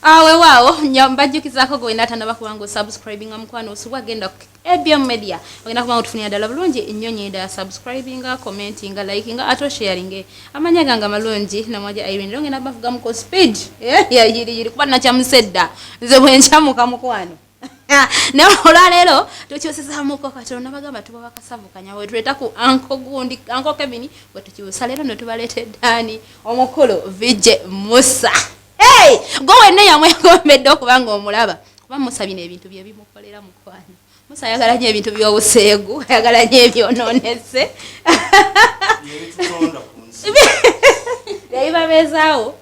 awe waawo nyambajjukizako gwe natandaba kubango subscribing amukwano osubwa genda ABM Media ogenda kubango tufunira ddala bulungi ennyo nyenda subscribing commenting liking ato sharing amanya ganga malungi namwaje ayingira ngenda bavuga muko speed yiri kuba nakyamusedda nze bwenchamuka mukwano ne olwaleero tukyusisa muko katonda bagamba tuba bakasavukanya we tuleta ku anko gundi anko Kevin we tukyusa leero ne tubaleete Dani omukulu Vije Musa. Hey, go ene yamwe gombedde okubanga omulaba kuba Musa bino ebintu bye bimukolera mukwano. Musa ayagala nnyo ebintu by'obuseegu, ayagala nnyo ebyononese. Yaiba bezaawo.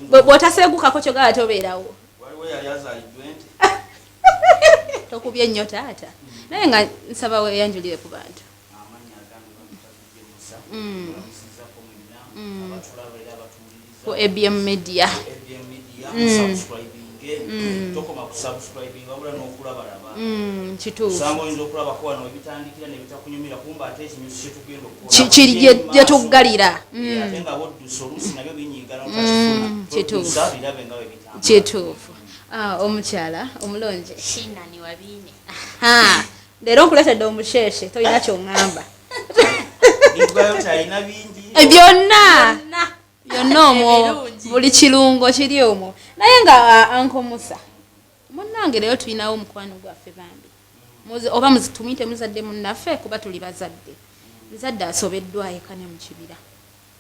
Bw'otaseegukako kyogala tobeerawo. Waliwo yali azaalidde nti. Tokubye ennyo taata. Naye nga nsaba weeyanjulire ku bantu. Amanya agambe bamutadde Musa. Bamusizako mu bina. Abatulaba era abatuuliriza. Ku ABM Media. ABM Media. Subscribing. Tokoma ku subscribing wabula n'okulabalaba. Kituufu. Usanga oyinza okulaba ko wano ebitandikira ne bitakunyumira kumba ate ekinyusi kye tugenda okukola. Kiri gye tuggalira. Ate nga boddusa oluusi nabyo binyiigala otakifuna. Kituufu. Birabe nga bwe bitambula. Kituufu. Omukyala omulonje. Shinani wabine. Leero nkuleetedde omusheshe tolina ky'oŋŋamba. Nigwayo talina bingi. Byonna omwo buli kirungo kiri omwo. Naye nga Uncle Musa munnange leero tulinawo omukwano gwaffe bambi. Oba tumuyite muzadde munnaffe kuba tuli bazadde. Muzadde asobeddwa ekane mu kibira.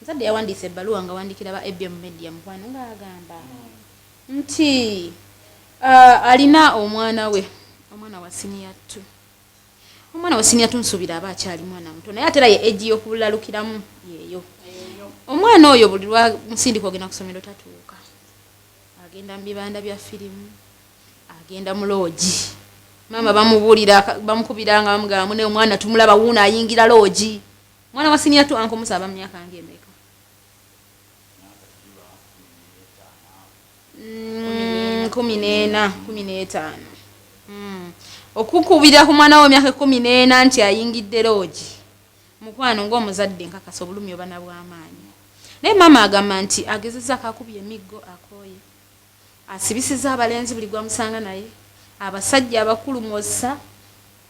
Muzadde yawandiisa ebbaluwa nga wandikira ba ABM Media mukwano ng'agamba nti alina omwana we, omwana wa senior 2. Omwana wa senior 2 nsuubira aba akyali mwana muto naye ate era ye ejji y'okulalukiramu yeeyo. Omwana oyo buli lwa musindika ogenda ku ssomero tatuuka. Agenda mu bibanda bya firimu, agenda mu louge. Mama bamubuulira bamukubira nga bamugamba mune omwana tumulaba wuuna ayingira louge. Mwana wa senior 2 Uncle Musa aba mu myaka ng'emeka? 15. Okukubira ku mwana we myaka 14 nti ayingidde louge. Mukwano ng'omuzadde nkakasa obulumi oba na bw'amaanyi. Naye mama agamba nti agezezza akakubye emiggo akooye. Asibisiza abalenzi buli gwamusanga naye. Abasajja abakulu mwossa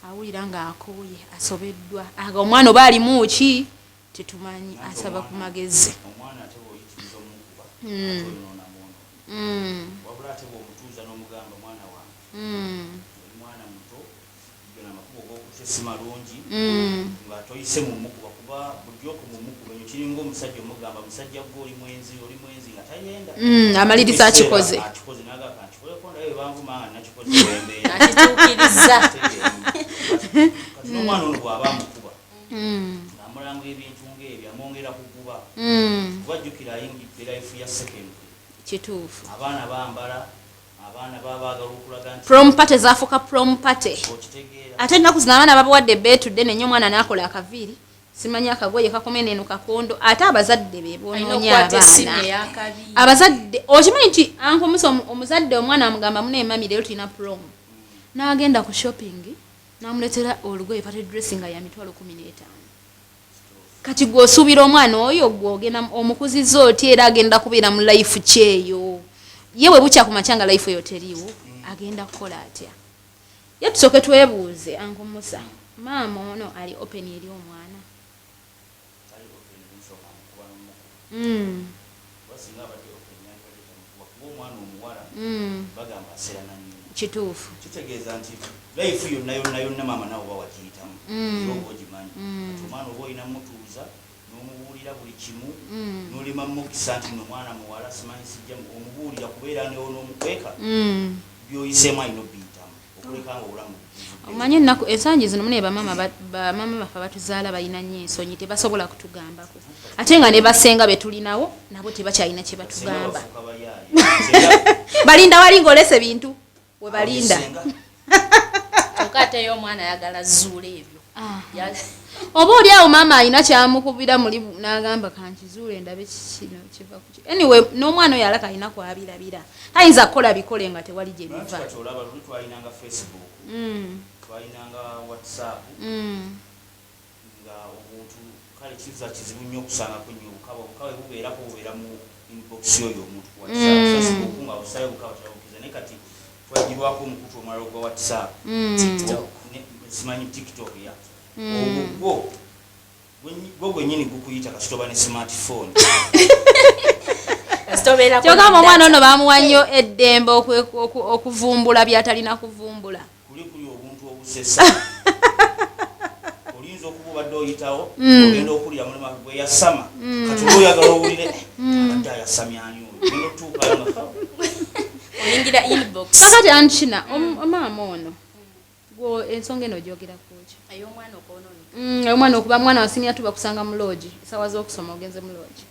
awulira nga akooye asobeddwa. Aga omwana oba alimu ki tetumanyi asaba ku magezi. Omwana ate bw'oyitiriza omukuba. Wabula ate bw'omutuuza n'omugamba mwana wange. Mwana muto gena amakubo g'okutte si malungi. Nga toyise mu mukuba kuba bulijjo ku mukuba ekyo kiringa omusajja omugamba musajja gwe oli mwenzi nga tayenda. Amaliriza akikoze. Akikoze n'agamba nkikoleko naye banvuma nakikoze wembeera. Nakituukiriza. Kati n'omwana ono bw'aba amukuba. Ng'amulanga ebintu ng'ebyo amwongera kukuba. Kuba jjukira ayingidde life ya secondary. Kituufu. Abaana bambala, abaana babaagala okulaga nti prom party zaafuuka prom party. okitegeera. Ate ennaku zino abaana babawadde beetudde nenyo omwana n'akola akaviiri. Simanyi akagoye kakomene eno kakondo ate abazadde be boonoonya abaana. Abazadde okimanyi nti Uncle Musa omuzadde omwana amugamba mune mami leero tulina prom. N'agenda ku shopping n'amuleetera olugoye party dress nga ya mitwalo 15. Kati gw'osuubira omwana oyo gw'ogenda omukuzizza oti era agenda kubeera mu life kyeyo. Ye bwe bukya ku makya nga life eyo teriiwo agenda kukola atya? Ye tusooke twebuuze Uncle Musa. Maama ono ali open eri omwana. Kituufu. Kitegeeza nti life yonna maama nawe oba wakiyitamu. Oba ogimanyi. Omwana oba olina mutuuza n'omubuulira buli kimu n'olima mukisa nti omwana muwala simanyi sijja omubuulira kubeera n'omukweka by'oyiseemu alina obbiyitamu okuleka nga obulamu. Omanyi ennaku ensangi zino mune bamama baffe abatuzaala balina nnyo ensonyi tebasobola kutugambako. Ate nga ne basenga be tulinawo nabo tebakyalina kye batugamba. Balinda wali ng'olese bintu we balinda. Kyokka ate y'omwana ayagala zuula ebyo. Oba oli awo maama alina kyamukubira muli n'agamba kankizuule ndabe kino kiva ku kino. Anyway n'omwana oyo alaka alina kwabirabira. Tayinza kukola bikole nga tewali gye biva. Olaba luli twalinanga Facebook. Twalinanga WhatsApp. Nga obuntu kale kiza kizibu nnyo okusanga ku nnyo obukawe bubeerako bubeera mu inbox yoyo omuntu ku WhatsApp Facebook nga osayo bukawatabukiza naye kati twagirwako omukutu omulala ogwa WhatsApp simanyi TikTok ya gwo gwennyini gukuyita kasitoba ne smartphone kyokama omwana ono bamuwa nnyo eddembe okuvumbula byatalina kuvumbula kuli obuntu obusesa oyinza okuba obadde oyitawo ogenda okulira mulema gwe yasama kati oba oyagala owulire abadde ayasamya ani oyo genda otuukayo oyingira inbox kakati ankina omama ono gwe ensonga eno ogyogera kuki ay'omwana okwonooneka omwana okuba mwana wasimya tuba kusanga mu loogi esawa z'okusoma ogenze mu loogi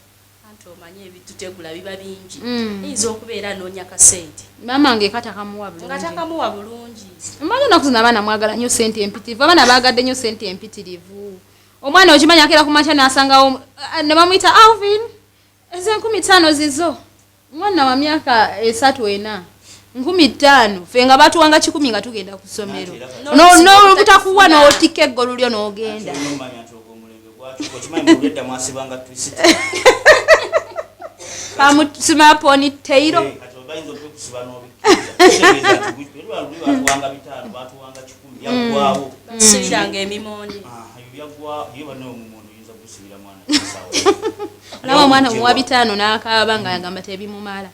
anti omanye ebitutegula biba bingi eyinza okubeera anoonya kasente maama ng'ekatakamuwa bulungi nga takamuwa bulungi mmanyi onaku zino abaana mwagala nnyo sente empitirivu abaana baagadde nnyo sente empitirivu omwana okimanyi akeera ku makya n'asangawo ne bamuyita Alvin eze-15 zizo mwana wa myaka 3-4 15 fe nga batuwanga 10 nga tugenda ku ssomero n'olubutakuwa n'otika eggolu lyo n'ogenda pamusima poniteiro basubiranga emimondi olaba omwana omuwa 5 n'akaaba nga yagamba tebimumala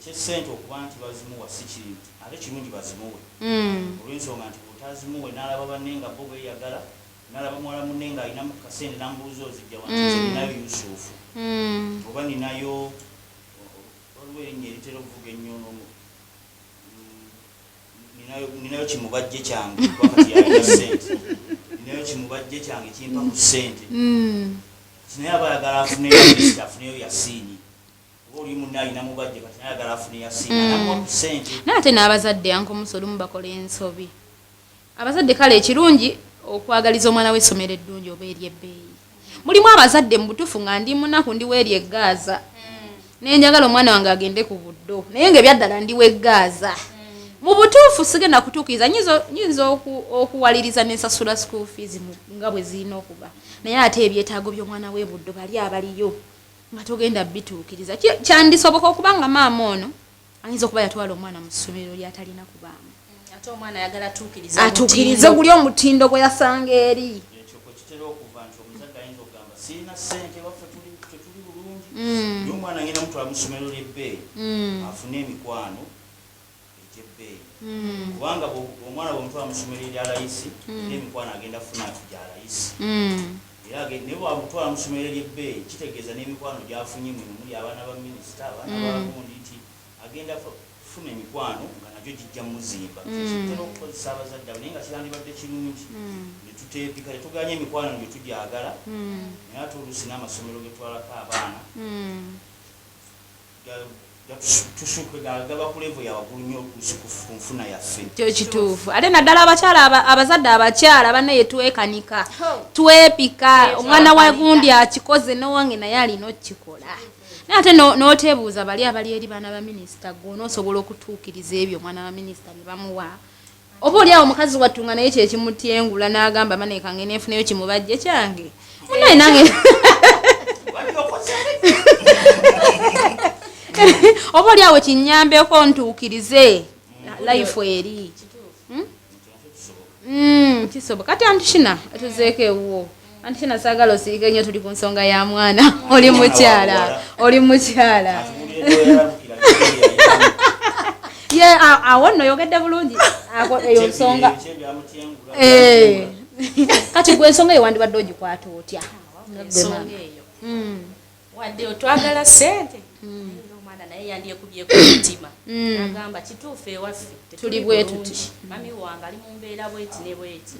ekyesente okuba nti bazimuwa si kintu ate kirungi bazimuwe olw'ensonga nti bwotazimuwe n'alaba banne nga bo beeyagala n'alaba muwala munne nga alinamu kasente n'ambuuza ozijja wanti ninayo Yusufu oba ninayo waliwo erinnya eritera okuvuga ennyo ninayo kimubajje kyange wakati yalina sente ninayo kimubajje kyange kimpa ku sente kinaye aba ayagala afuneyo list afuneyo yasiini oli munne alina mubajje kati naye ayagala afune yasiini anamuwa ku sente naye ate n'abazadde yankomusa olumu bakola ensobi abazadde kale ekirungi okwagaliza omwana w'essomero eddungi oba ery'ebbeeyi mulimu abazadde mu butuufu nga ndi munaku ndiwa eri eggaaza naye njagala omwana wange agende ku buddo naye ng'ebyaddala ndiwa eggaaza mu butuufu sigenda kutuukiriza nyinza okuwaliriza n'ensasula school fees nga bwe zirina okuba naye ate ebyetaago by'omwana w'e buddo bali abaliyo nga togenda bituukiriza kyandisoboka okubanga maama ono ayinza okuba yatwala omwana mu ssomero lyatalina kubaamu ate omwana ayagala atuukirize guli omutindo gwe yasanga eri ekyo kwe kitera okuva nti omuzadde ayinza okugamba sirina ssente baffe tetuli bulungi naye omwana agenda mutwala mu ssomero ly'ebbeeyi afune emikwano egy'ebbeeyi kubanga omwana bwomutwala mu ssomero erya layisi n'emikwano agenda funa gya layisi era naye bwamutwala mu ssomero ery'ebbeeyi kitegeeza n'emikwano gyafunye mwe muli abaana ba minisita abaana bagundi nti agenda funa emikwano nga nagyo gijja muzimba kitera okukozesa abazadde abo naye nga kirandibadde kirungi netuteepika tetuganya emikwano gye tugyagala naye ate oluusi n'amasomero ge twalako abaana gaba ku levo yawaggulu nnyo oluusi ku nfuna yaffe kyo kituufu ate naddala abakyala abazadde abakyala banne yetwekanika twepika omwana wa gundi akikoze n'owange naye alina okukikola naye ate n'oteebuuza bali abali eri baana ba minisita gw'onoosobola okutuukiriza ebyo omwana wa minisita bye bamuwa oba oli awo omukazi wattu nga naye kyekimutyengula n'agamba manekange neefuneyo kimubajje kyange munaye nange oba oli awo kinnyambeko ntuukirize life eri kisoboka kati antikina tuzeeko ewuwo antikina saagala osiige nnyo tuli ku nsonga ya mwana oli mukyala ye awo nno yogedde bulungi eyo nsonga kati gwe ensonga eyo wandibadde ogikwata otya ensonga eyo wadde otwagala sente omwana naye yandyekubyeko omutima agamba kituufu ewaffe tuli bwe tuti mami wange ali mu mbeera bweti ne bweti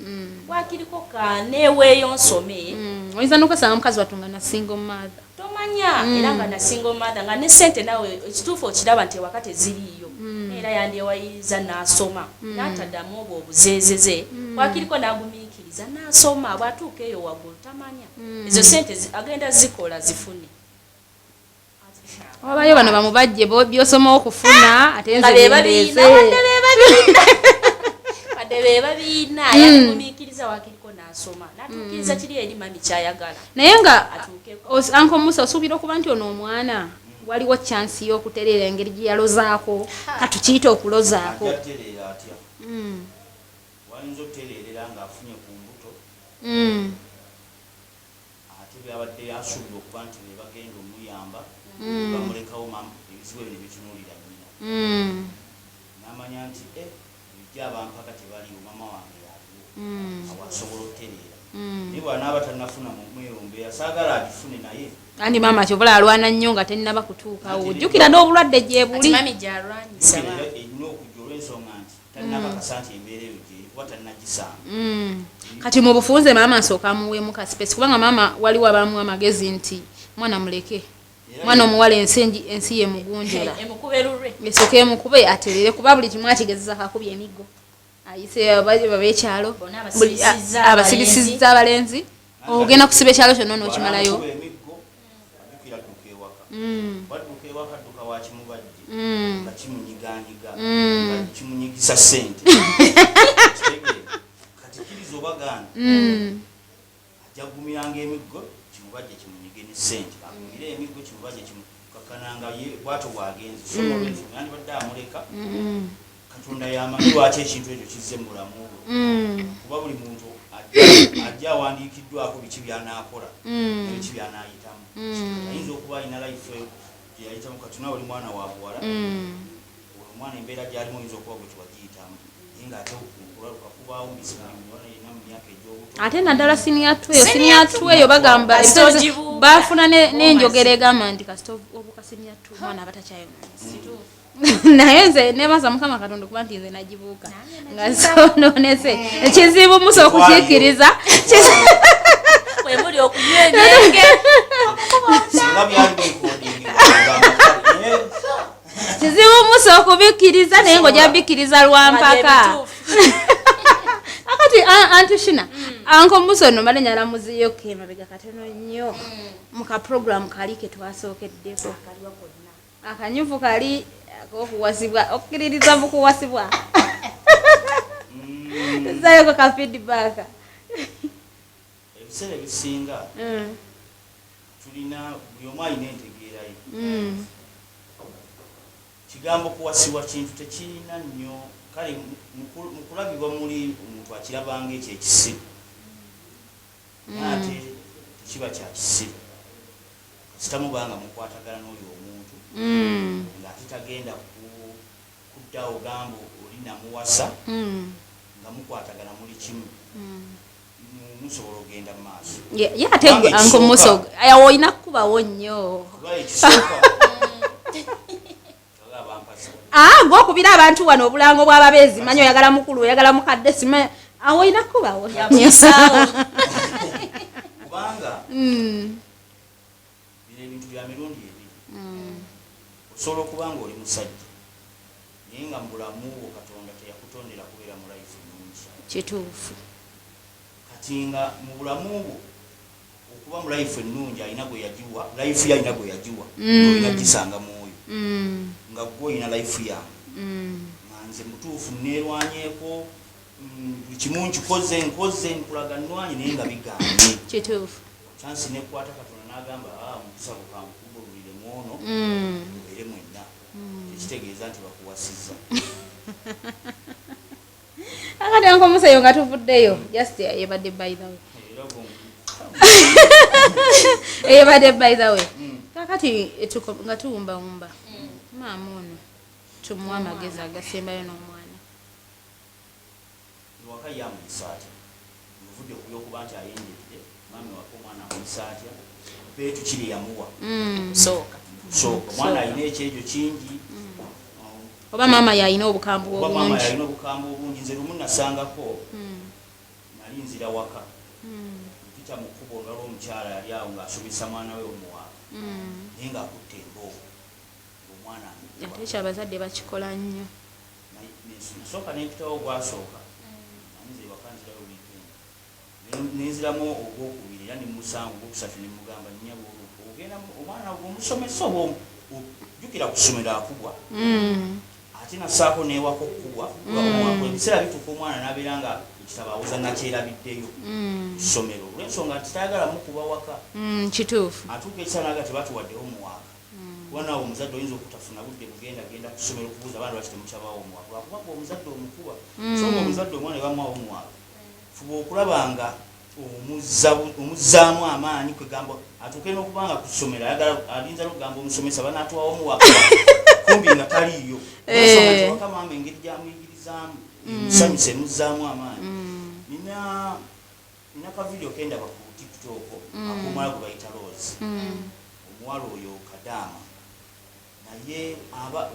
wakiriko kaneeweeyo nsome oyinza n'okwesanga mukazi wattu nga nasingle mother tomanya era nga nasingle mother nga ne sente nawe ekituufu okiraba nti ewaka teziriiyo era yandyewayiriza n'asoma n'ataddamu obwo obuzeezeze wakiriko n'agumiikiriza n'asoma bw'atuuka eyo waggulu tamanya ezo sente agenda zikola zifune wabayo bano bamubajje byosoma okufuna ate nze wadde be babiina yagumikiriza wakiriko n'asoma n'atuukiriza kiri eri mami kyayagala naye nga Uncle Musa osuubira okuba nti ono omwana waliwo chance y'okutereera engeri gye yalozaako katukiyita okulozaako atereera atya wayinza okutereerera ng'afunye ku mbuto ate byabadde asuubira okuba nti be bagenda omuyamba bamulekawo ebizibu ebyo ne bitunuulira nnyina n'amanya nti ebijja abampaka tebaliwo mama wange yaliwo awasobola okutereera naye bw'anaaba tannafuna mu mweyombeera saagala agifune naye andi maama kyobula alwana nnyo nga tennaba kutuukawo ojjukira n'obulwadde gye buli mami gyalwanyisa erina okujja olw'ensonga nti tannakakasa nti embeera eyo gyeri kuba tannagisanga kati mu bufunze maama nsooka amuweemu ka space kubanga maama waliwo abamuwa amagezi nti mwana muleke mwana omuwala ensi yemugunjera esooka emukube aterere kuba buli kimu akigezeza kakubya emiggo ayise babekyalo abasibisizza abalenzi ogenda kusiba ekyalo kyonna n'okimalayo badduka ewaka dduka wakimubajje nga kimunyiganyiga nga kimunyigisa ssente kati kiriza obaganda ajagumiranga emiggo kimubajje kimunyige ne ssente agumire emiggo kimubajje kimukakananga bwatyo bwagenze sonolwenso yandibadde amuleka katonda yamanyi lwaki ekintu ekyo kizze mu bulamu bwe kuba buli muntu ajja awandiikiddwako biki byanakola nebiki byanayitamu ayinza okuba alina life yayitamu kati nawe oli mwana wa buwala omwana embeera gyalimu oyinza okuba bwe tewagiyitamu naye nga ate okulaluka kubaawo mubisimulimuona yina mu myaka egy'obuto ate naddala siniatu eyo bagamba bafuna n'enjogera egamba nti kasita obuka siniatu mwana abatakyayonoonese naye nze nebaza mukama katonda okuba nti nze nagibuuka nga zonoonese ekizibu musa okukiikiriza wemuli okunywa emyenge singa byali bikodingi kizibu musa okubikkiriza naye ng'ojja bikkiriza lwampaka akati antushina Uncle Musa ono male nyalamuziyo kemabega katono nnyo muka program kali ke twasookeddeko akanyuvu kali okuwasibwa okukiririza bukuwasibwa zayo ka feedback ebiseera ebisinga tulina buli omu alina entegeera ye kigambo kuwasibwa kintu tekirina nnyo kale mu kulabibwa muli omuntu akirabanga ekyo ekisiru ate tekiba kya kisiru sitamubanga mukwatagana n'oyo omuntu ng'ate tagenda kuddawo gamba oli namuwasa nga mukwatagana muli kimu musobola ogenda mu maaso ye ate Uncle Musa olina kukubawo nnyo gwokubira abantu wano obulango bw'ababeezi manyi oyagala mukulu oyagala mukadde sima awo olina kukubawo kubanga bino ebintu bya mirundi ebiri osobola okuba nga oli musajja naye nga mu bulamu bwo katonda teyakutondera kubeera mu life ennungi kituufu kati nga mu bulamu bwo okuba mu life ennungi alina gwe yagiwa life ye alina gwe yagiwa olina gisanga mwoyo nga gwe olina life yange nga nze mutuufu neerwanyeeko buli kimu nkikoze nkoze nkulaga nnwanye naye nga biganye kituufu chansi nekwata katonda n'agamba mukisabo kankugululire mwono mubeere mwenna ekitegeeza nti bakuwasizza akati Uncle Musa yo nga tuvuddeyo just yebadde by the way eyebadde by the way kakati nga tuwumbawumba maama ono tumuwa amagezi agasembayo n'omwana waka yamuyisa atya nguvudde okuya okuba nti ayenjedde maami waka omwana amuyisa atya beetu kiri yamuwa sooka omwana alina ekyejo kingi oba maama yalina obukambwe obungi nze lumu nasangako nali nzira waka mpita mu kkubo nga lw'omukyala yali awo ng'asomesa mwana we omuwala naye ng'akutte emboogo omwana ate ekyo abazadde bakikola nnyo nasooka nempitawo gwasooka nanze waka nzirayo wiikendi nenziramu ogwokubiri era nemusango ogwokusatu nemugamba nnyabo ogenda omwana omusomesa oba ojjukira ku ssomero akubwa ate nasaako newaka okubwa ebiseera bituuka omwana nabeera nga ekitabo awuza nakyerabiddeyo ssomero olw'ensonga nti tayagala mukuba waka kituufu atuuka ekisanaga tebatuwaddeho omuwaka kuba omuzadde oyinza okutafuna budde genda ku ssomero okubuuza abaana lwaki temukyabawo omuwaka lwakuba omuzadde omukuba so nga omuzadde omwana ebamwawo omuwaka fuba okulaba nga omuzzaamu amaanyi kwegamba atuuke n'okubanga ku ssomero alinza n'okugamba omusomesa banaatwawo omuwaka kumbi nga taliiyo ensonga nti waka maama engeri gyamuyigirizamu emusanyusa emuzzaamu amaanyi nina kavidiyo kendaba ku tiktok akumala gwe bayita louge omuwala oyo kadaama naye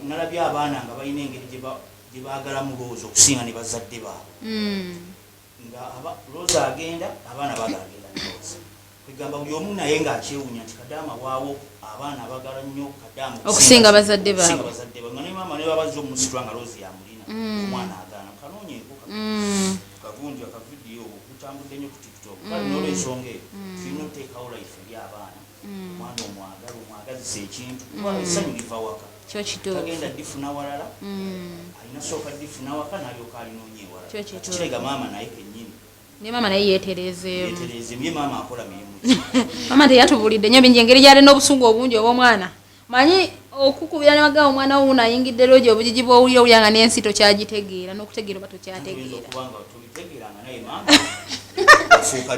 nalabye abaana nga balina engeri gye baagalamu louge okusinga ne bazadde baabwe nga louge agenda abaana bagagenda louge kwegamba buli omu naye ng'akyewunya nti kadaama waawo abaana abagala nnyo kadaama okusinga bazadde baabwe nga ne maama ne babazza omusitula nga louge yamulina omwana agaana kanoonyeeko kagundi akavidiyo okutambudde nnyo ku tiktok kale n'olwensonga eyo tulina oteekawo life eri abaana omwana omwagazisa ekintu kuba essanyu liva waka tagenda ddifuna walala alina sooka ddifuna waka n'alyoka alinoonye ewala kirega maama naye kennyini ne maama naye yeetereezeemu ye maama akola mirimu maama teyatubulidde nnyo bingi engeri gyalina obusungu obungi obw'omwana manyi okukubira ne bagamba omwana wuuno ayingidde louge obujiji bw'owulira owulira nga n'ensi tokyagitegeera n'okutegeera oba tokyategeera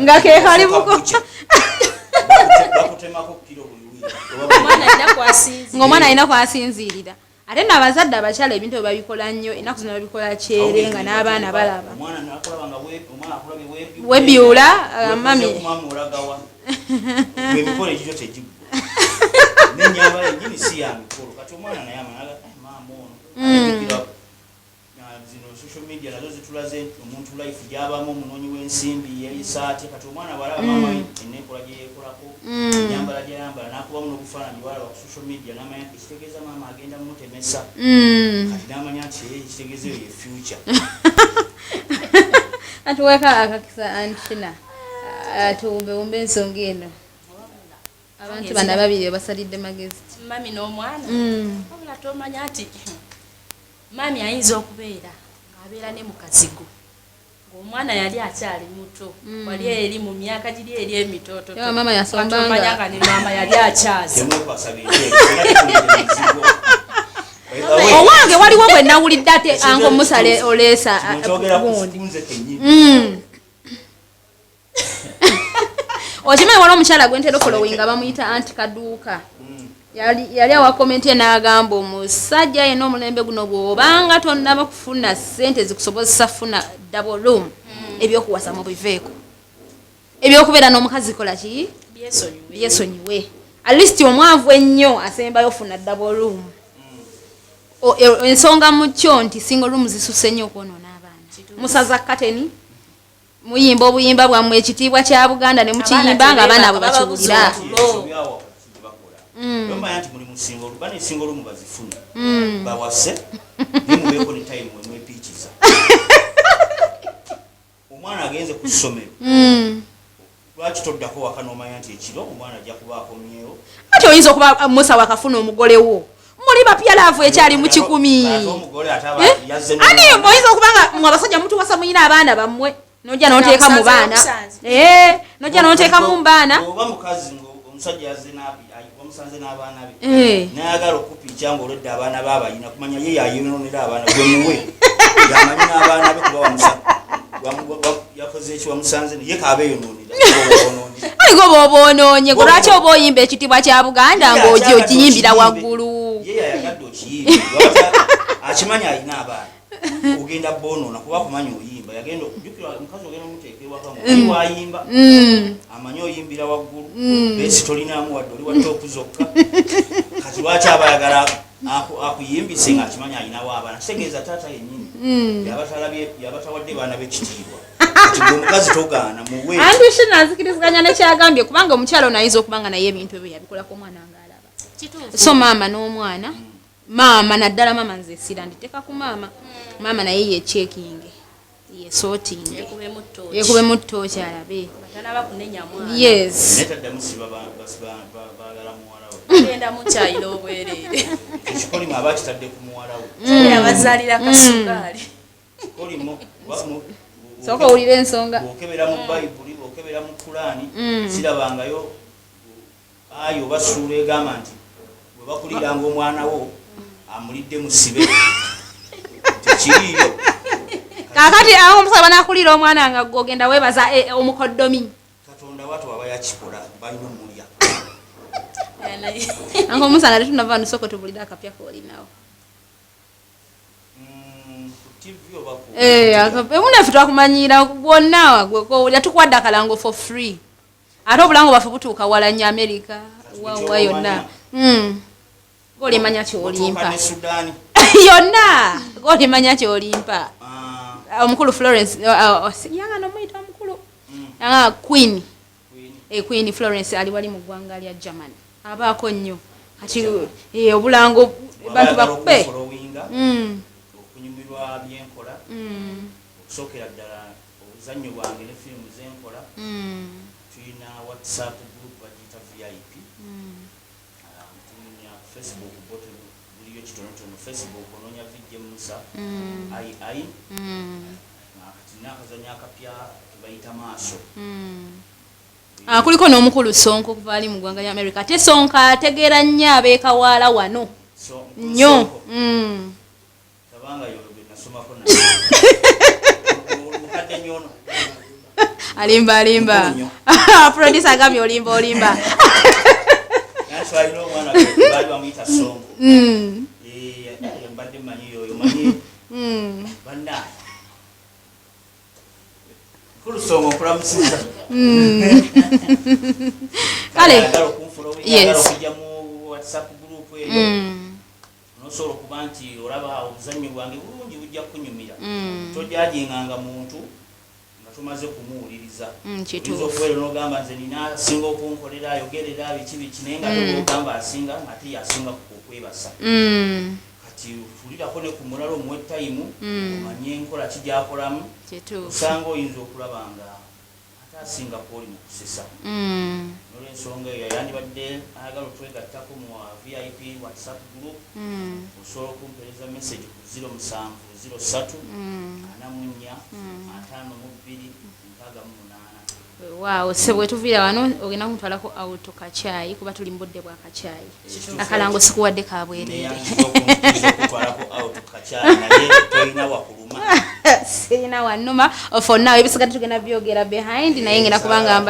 nga kekalibuko ng'omwana alina kwasinziirira ate n'abazadde abakyala ebintu bwe babikola nnyo ennaku zino babikola kyere nga n'abaana balaba webyula mami emikolo egityo tegigwa nenyambala enyini si ya mikolo kati omwana naye amanaga maama ono zino social media nazo zitulaze omuntu life gyabamu omunoonyi w'ensimbi yeyisaate kati omwana bwalaba maama enenkola gyeyekolako enyambala gyayambala nakubamu n'obufaananyi bwalaba ku social media namanya nti ekitegeeza maama agenda mumutemesa kati namanya nti ekitegeeza eyo ye future atuweka akakisa antina tuwumbewumbe ensonga eno abantu bana babiri basalidde magezi mami n'omwana wabula tomanya nti mami ayinza okubeera ng'abeera ne mu kazigo ng'omwana yali akyali muto wali eri mu myaka giri eri emitooto mama yasombanga nga ne maama yali akyaza owange waliwo bwe nawulidde ate ango musale oleesa gundi okimanyi waliwo omukyala gwentera ofolowing nga bamuyita anti kaduuka yali awakomenti n'agamba omusajja yenna omulembe guno bw'obanga tonnaba kufuna ssente zikusobozesa funa double room ebyokuwasa mu biveeko ebyokubeera n'omukazi kola ki byesonyiwe at least omwavu ennyo asembayo ofuna double room ensonga mu kyo nti single room zisusse nnyo okwonoona abaana musaza kateni muyimba obuyimba bwammwe ekitiibwa kya Buganda ne mukiyimba nga abaana bwe bakiwulira bamanya nti muli musingo bane singo lumu bazifuna bawase nimubeeko ne time mwemwepiikiza omwana agenze ku ssomero lwaki toddako waka n'omanya nti ekiro omwana ajja kuba akomyewo ati oyinza okuba musa wakafuna omugole wo muli bapya laavu ekyali mu 10 ani oyinza okuba nga mwe abasajja mutuwasa muyina abaana bammwe nojja n'oteeka mu baana nojja n'oteeka mu baana oba mukazi omusajja yazze bamusanze n'abaana be nayagala okupiikya ng'olwedde abaana be abayina kumanya ye yayononera abaana gwe muwe yamanyi n'abaana be kuba yakoze eki wamusanze ye kaaba eyononera aliko bw'oba onoonye gwe lwaki oba oyimba ekitiibwa kya Buganda ng'ogiyimbira waggulu ye yayagadde okiyimbi akimanyi alina abaana ogenda bonoona kuba kumanya oyimba yagenda okujjukira mukazi ogenda omuteeka ewaka wayimba amanyi oyimbira waggulu besi tolinaamu wadde oli wadde okuzokka kati lwaki aba ayagala akuyimbise nga akimanyi alinawo abaana kitegeeza taata yennyini yabatawadde baana b'ekitiibwa kati gwe omukazi togaana muwe andushi nazikiriziganya nekyagambye kubanga omukyalo nayinza okubanga naye ebintu ebyo yabikolako omwana ng'alaba so maama n'omwana maama naddala maama nze essira nditeeka ku maama maama naye ye checking ye sorting yekubemu ttooki alabe yes genda mukyayira obwereere ekikolimo aba kitadde ku muwala we abazaalira kasukaali kikolimo soka owulira ensonga okebera mu bayibuli okebera mu Kurani sirabangayo ayo basuula egamba nti bwe bakuliranga omwana wo amulidde musibe tekiriyo kakati awo omusaba nakulira omwana nga gogenda webaza omukoddomi Katonda watu aba yakikola balina omulya anko musanga tetunava nusoko tubulira akapya koolinawo emunafe twakumanyira gwonna yatukuwadde akalango for free ate obulango bwaffe butuuka wala nnyo America wa yonna golimanya kyolimpa yonna golimanya kyolimpa omukulu Florence yanga nomuyita omukulu yanga Queen Florence ali wali mu ggwanga lya Germany abaako nnyo kati obulango bantu bakupe okunyumirwa byenkola okusookera ddala obuzannyo bwange ne firimu zenkola tulina WhatsApp group bagiyita VIP tulina Facebook bot buliyo kitonotono Facebook onoonya Vijje Musa ai kati nakazanyo akapya kebayita maaso kuliko n'omukulu Sonko okuva ali mu ggwanga lya America ate Sonko ategeera nnyo abeekawaala wano nnyo tabanga yobe nasomako mukadde nyono alimba producer agambye olimba naso alina omwana bali bamuyita Sonko mbadde manyi yoyo manyi banna kulusongo okulamusiza kale yes okujja mu WhatsApp group eyo nosobola okuba nti olaba obuzannyo bwange bulungi bujja kunyumira tojajinganga muntu nga tumaze kumuwuliriza kituufu okubeera n'ogamba nze nina asinga okunkolera ayogerera biki naye nga togamba asinga ate yasinga okwebasa kati tulirako ne ku mulalo omuwe tayimu omanye enkola kigyakolamu osanga oyinza okulaba nga ate asinga kwoli mu kusesa nolwensonga eyo yandibadde ayagala otwegattako mu VIP WhatsApp group osobola okumpereza message ku 0703 44 52 Wow, sebwe tuvira wano ogenda kumutwalako auto kachayi kuba tuli mbudde bwa kachayi akalango sikuwadde kabwerere sina wanuma for now ebisigati tugenda byogera behind naye ngenda kubanga